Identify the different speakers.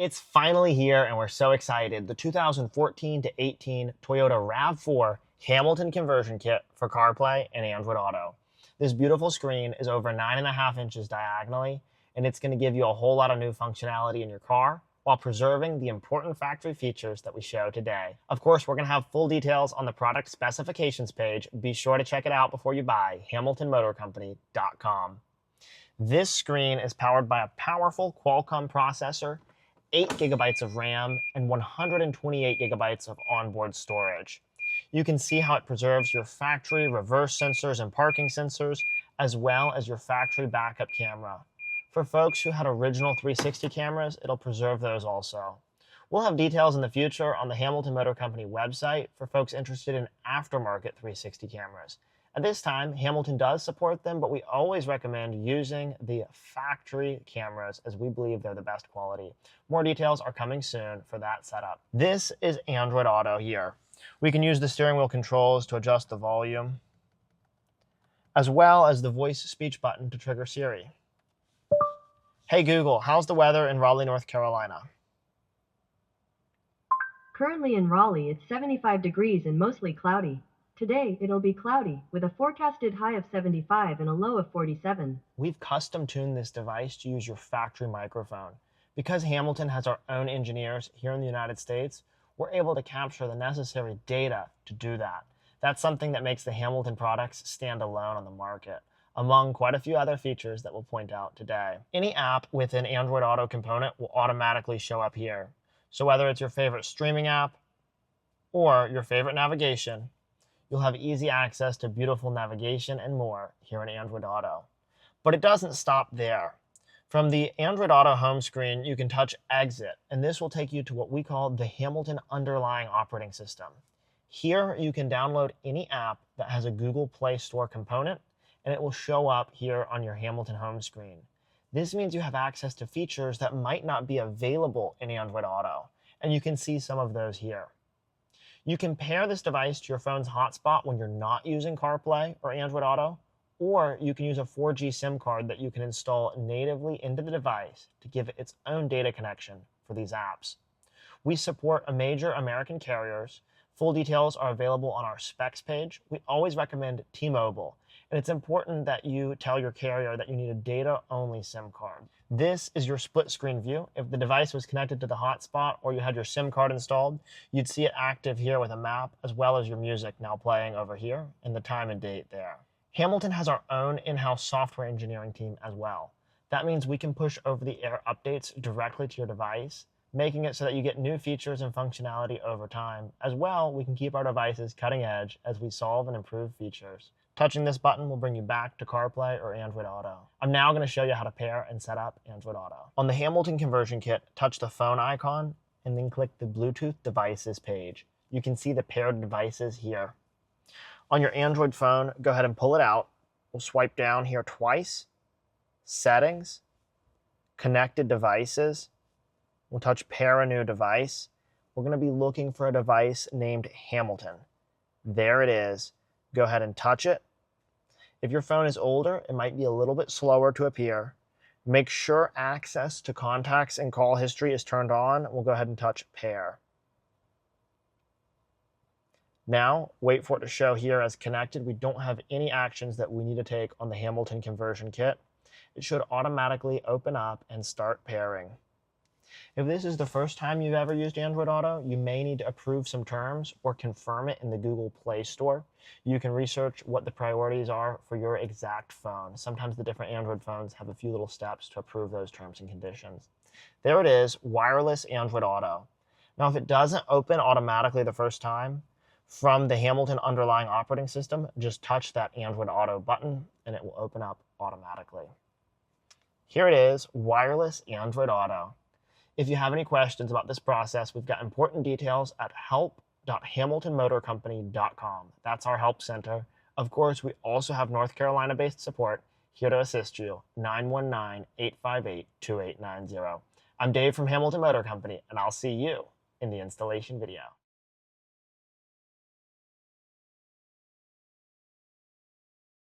Speaker 1: It's finally here and we're so excited. The 2014 to 18 Toyota RAV4 Hamilton conversion kit for CarPlay and Android Auto. This beautiful screen is over 9.5 inches diagonally, and it's going to give you a whole lot of new functionality in your car while preserving the important factory features that we show today. Of course, we're going to have full details on the product specifications page. Be sure to check it out before you buy, hamiltonmotorcompany.com. This screen is powered by a powerful Qualcomm processor, 8 gigabytes of RAM, and 128 gigabytes of onboard storage. You can see how it preserves your factory reverse sensors and parking sensors, as well as your factory backup camera. For folks who had original 360 cameras, it'll preserve those also. We'll have details in the future on the Hamilton Motor Company website for folks interested in aftermarket 360 cameras. At this time, Hamilton does support them, but we always recommend using the factory cameras as we believe they're the best quality. More details are coming soon for that setup. This is Android Auto here. We can use the steering wheel controls to adjust the volume, as well as the voice speech button to trigger Siri. Hey Google, how's the weather in Raleigh, North Carolina?
Speaker 2: Currently in Raleigh, it's 75 degrees and mostly cloudy. Today, it'll be cloudy, with a forecasted high of 75 and a low of 47.
Speaker 1: We've custom tuned this device to use your factory microphone. Because Hamilton has our own engineers here in the United States, we're able to capture the necessary data to do that. That's something that makes the Hamilton products stand alone on the market, among quite a few other features that we'll point out today. Any app with an Android Auto component will automatically show up here. So whether it's your favorite streaming app or your favorite navigation, you'll have easy access to beautiful navigation and more here in Android Auto. But it doesn't stop there. From the Android Auto home screen, you can touch Exit, and this will take you to what we call the Hamilton underlying operating system. Here, you can download any app that has a Google Play Store component, and it will show up here on your Hamilton home screen. This means you have access to features that might not be available in Android Auto, and you can see some of those here. You can pair this device to your phone's hotspot when you're not using CarPlay or Android Auto, or you can use a 4G SIM card that you can install natively into the device to give it its own data connection for these apps. We support a major American carriers. Full details are available on our specs page. We always recommend T-Mobile, and it's important that you tell your carrier that you need a data-only SIM card. This is your split screen view. If the device was connected to the hotspot or you had your SIM card installed, you'd see it active here with a map, as well as your music now playing over here and the time and date there. Hamilton has our own in-house software engineering team as well. That means we can push over-the-air updates directly to your device, making it so that you get new features and functionality over time. As well, we can keep our devices cutting edge as we solve and improve features. Touching this button will bring you back to CarPlay or Android Auto. I'm now going to show you how to pair and set up Android Auto. On the Hamilton conversion kit, touch the phone icon and then click the Bluetooth devices page. You can see the paired devices here. On your Android phone, go ahead and pull it out. We'll swipe down here twice. Settings, Connected Devices. We'll touch Pair a New Device. We're going to be looking for a device named Hamilton. There it is. Go ahead and touch it. If your phone is older, it might be a little bit slower to appear. Make sure access to contacts and call history is turned on. We'll go ahead and touch Pair. Now, wait for it to show here as connected. We don't have any actions that we need to take on the Hamilton conversion kit. It should automatically open up and start pairing. If this is the first time you've ever used Android Auto, you may need to approve some terms or confirm it in the Google Play Store. You can research what the priorities are for your exact phone. Sometimes the different Android phones have a few little steps to approve those terms and conditions. There it is, wireless Android Auto. Now, if it doesn't open automatically the first time, from the Hamilton underlying operating system, just touch that Android Auto button and it will open up automatically. Here it is, wireless Android Auto. If you have any questions about this process, we've got important details at help.hamiltonmotorcompany.com. That's our help center. Of course, we also have North Carolina-based support here to assist you, 919-858-2890. I'm Dave from Hamilton Motor Company, and I'll see you in the installation video.